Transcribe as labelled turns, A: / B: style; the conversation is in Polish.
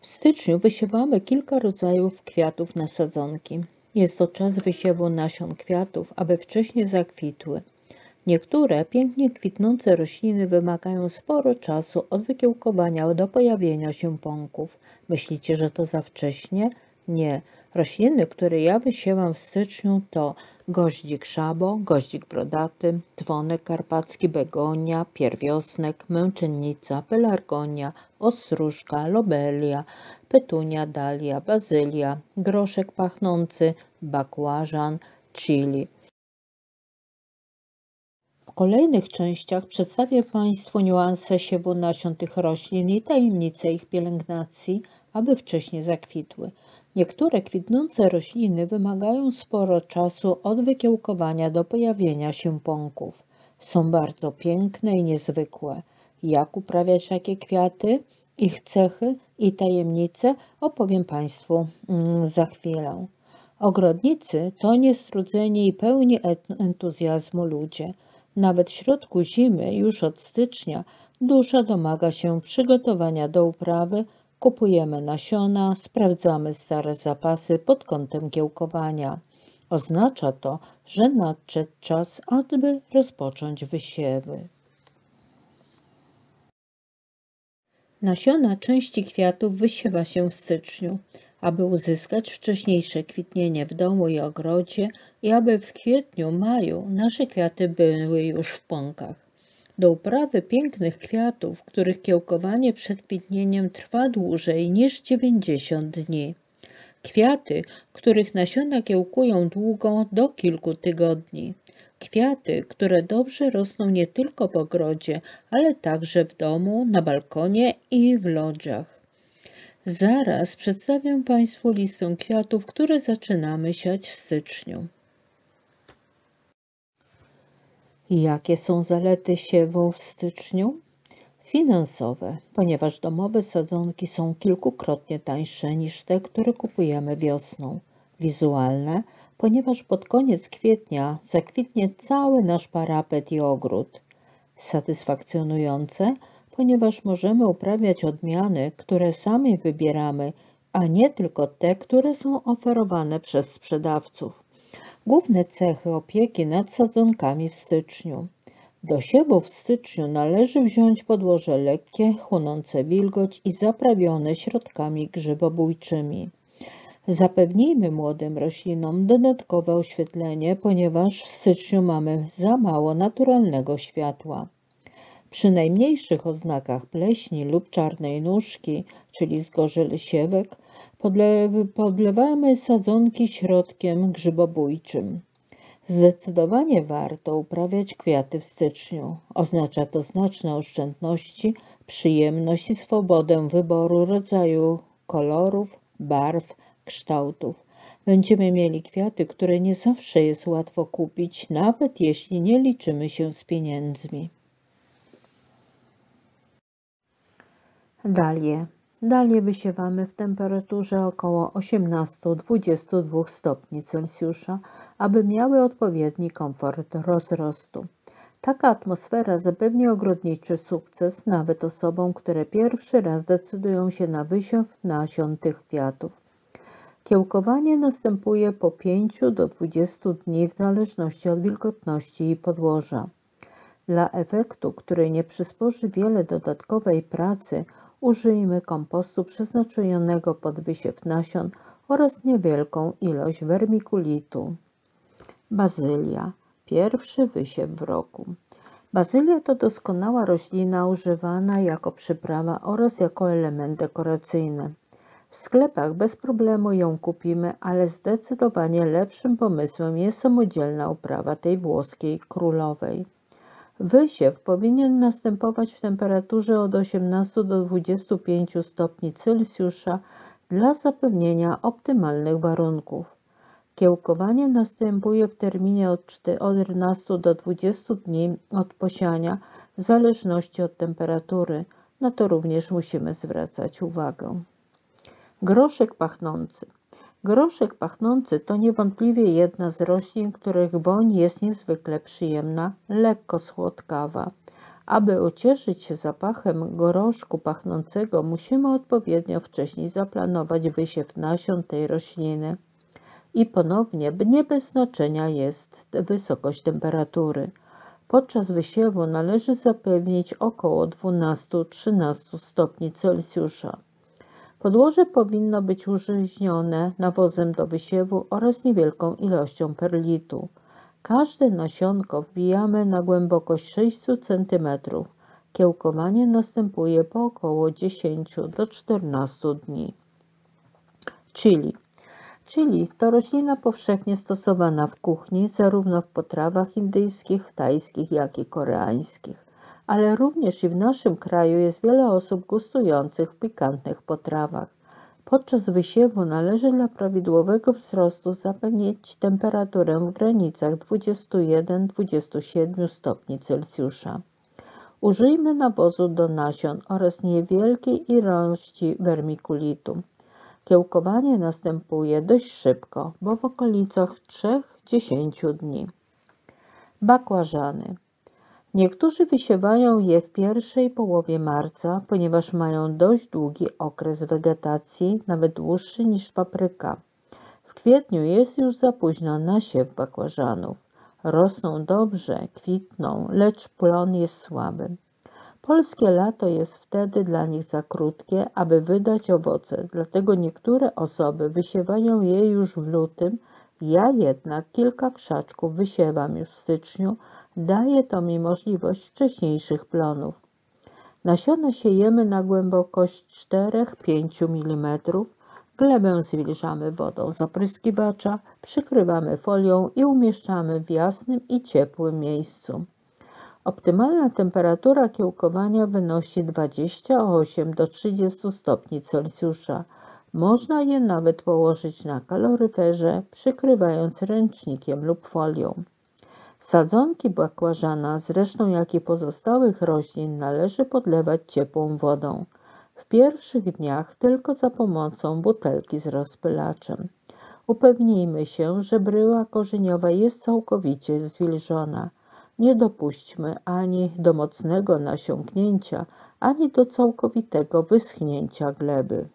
A: W styczniu wysiewamy kilka rodzajów kwiatów na sadzonki. Jest to czas wysiewu nasion kwiatów, aby wcześniej zakwitły. Niektóre pięknie kwitnące rośliny wymagają sporo czasu od wykiełkowania do pojawienia się pąków. Myślicie, że to za wcześnie? Nie. Rośliny, które ja wysiewam w styczniu, to goździk szabo, goździk brodaty, dzwonek karpacki, begonia, pierwiosnek, męczennica, pelargonia, ostróżka, lobelia, petunia, dalia, bazylia, groszek pachnący, bakłażan, chili. W kolejnych częściach przedstawię Państwu niuanse siewu nasion tych roślin i tajemnice ich pielęgnacji, aby wcześniej zakwitły. Niektóre kwitnące rośliny wymagają sporo czasu od wykiełkowania do pojawienia się pąków. Są bardzo piękne i niezwykłe. Jak uprawiać takie kwiaty, ich cechy i tajemnice opowiem Państwu za chwilę. Ogrodnicy to niestrudzeni i pełni entuzjazmu ludzie. Nawet w środku zimy, już od stycznia, dusza domaga się przygotowania do uprawy, kupujemy nasiona, sprawdzamy stare zapasy pod kątem kiełkowania. Oznacza to, że nadszedł czas, aby rozpocząć wysiewy. Nasiona części kwiatów wysiewa się w styczniu, aby uzyskać wcześniejsze kwitnienie w domu i ogrodzie i aby w kwietniu, maju nasze kwiaty były już w pąkach. Do uprawy pięknych kwiatów, których kiełkowanie przed kwitnieniem trwa dłużej niż 90 dni. Kwiaty, których nasiona kiełkują długo do kilku tygodni. Kwiaty, które dobrze rosną nie tylko w ogrodzie, ale także w domu, na balkonie i w lodziach. Zaraz przedstawię Państwu listę kwiatów, które zaczynamy siać w styczniu. Jakie są zalety siewu w styczniu? Finansowe, ponieważ domowe sadzonki są kilkukrotnie tańsze niż te, które kupujemy wiosną. Wizualne, ponieważ pod koniec kwietnia zakwitnie cały nasz parapet i ogród. Satysfakcjonujące, ponieważ możemy uprawiać odmiany, które sami wybieramy, a nie tylko te, które są oferowane przez sprzedawców. Główne cechy opieki nad sadzonkami w styczniu. Do siewu w styczniu należy wziąć podłoże lekkie, chłonące wilgoć i zaprawione środkami grzybobójczymi. Zapewnijmy młodym roślinom dodatkowe oświetlenie, ponieważ w styczniu mamy za mało naturalnego światła. Przy najmniejszych oznakach pleśni lub czarnej nóżki, czyli zgorzyl siewek, podlewamy sadzonki środkiem grzybobójczym. Zdecydowanie warto uprawiać kwiaty w styczniu. Oznacza to znaczne oszczędności, przyjemność i swobodę wyboru rodzaju kolorów, barw, kształtów. Będziemy mieli kwiaty, które nie zawsze jest łatwo kupić, nawet jeśli nie liczymy się z pieniędzmi. Dalie wysiewamy w temperaturze około 18-22 stopni Celsjusza, aby miały odpowiedni komfort rozrostu. Taka atmosfera zapewni ogrodniczy sukces nawet osobom, które pierwszy raz decydują się na wysiew nasion tych kwiatów. Kiełkowanie następuje po 5 do 20 dni w zależności od wilgotności i podłoża. Dla efektu, który nie przysporzy wiele dodatkowej pracy, użyjmy kompostu przeznaczonego pod wysiew nasion oraz niewielką ilość wermikulitu. Bazylia. Pierwszy wysiew w roku. Bazylia to doskonała roślina używana jako przyprawa oraz jako element dekoracyjny. W sklepach bez problemu ją kupimy, ale zdecydowanie lepszym pomysłem jest samodzielna uprawa tej włoskiej królowej. Wysiew powinien następować w temperaturze od 18 do 25 stopni Celsjusza dla zapewnienia optymalnych warunków. Kiełkowanie następuje w terminie od 14 do 20 dni od posiania, w zależności od temperatury. Na to również musimy zwracać uwagę. Groszek pachnący. Groszek pachnący to niewątpliwie jedna z roślin, których woń jest niezwykle przyjemna, lekko słodkawa. Aby ucieszyć się zapachem gorzałku pachnącego, musimy odpowiednio wcześniej zaplanować wysiew nasion tej rośliny. I ponownie nie bez znaczenia jest wysokość temperatury. Podczas wysiewu należy zapewnić około 12–13 stopni Celsjusza. Podłoże powinno być użyźnione nawozem do wysiewu oraz niewielką ilością perlitu. Każde nasionko wbijamy na głębokość 6 cm. Kiełkowanie następuje po około 10–14 dni. Chili to roślina powszechnie stosowana w kuchni, zarówno w potrawach indyjskich, tajskich, jak i koreańskich. Ale również i w naszym kraju jest wiele osób gustujących w pikantnych potrawach. Podczas wysiewu należy dla prawidłowego wzrostu zapewnić temperaturę w granicach 21–27 stopni Celsjusza. Użyjmy nawozu do nasion oraz niewielkiej ilości wermikulitu. Kiełkowanie następuje dość szybko, bo w okolicach 3–10 dni. Bakłażany. Niektórzy wysiewają je w pierwszej połowie marca, ponieważ mają dość długi okres wegetacji, nawet dłuższy niż papryka. W kwietniu jest już za późno na siew bakłażanów. Rosną dobrze, kwitną, lecz plon jest słaby. Polskie lato jest wtedy dla nich za krótkie, aby wydać owoce, dlatego niektóre osoby wysiewają je już w lutym. Ja jednak kilka krzaczków wysiewam już w styczniu. Daje to mi możliwość wcześniejszych plonów. Nasiona siejemy na głębokość 4–5 mm. Glebę zwilżamy wodą z opryskiwacza, przykrywamy folią i umieszczamy w jasnym i ciepłym miejscu. Optymalna temperatura kiełkowania wynosi 28–30 stopni Celsjusza. Można je nawet położyć na kaloryferze, przykrywając ręcznikiem lub folią. Sadzonki bakłażana, zresztą jak i pozostałych roślin, należy podlewać ciepłą wodą. W pierwszych dniach tylko za pomocą butelki z rozpylaczem. Upewnijmy się, że bryła korzeniowa jest całkowicie zwilżona. Nie dopuśćmy ani do mocnego nasiąknięcia, ani do całkowitego wyschnięcia gleby.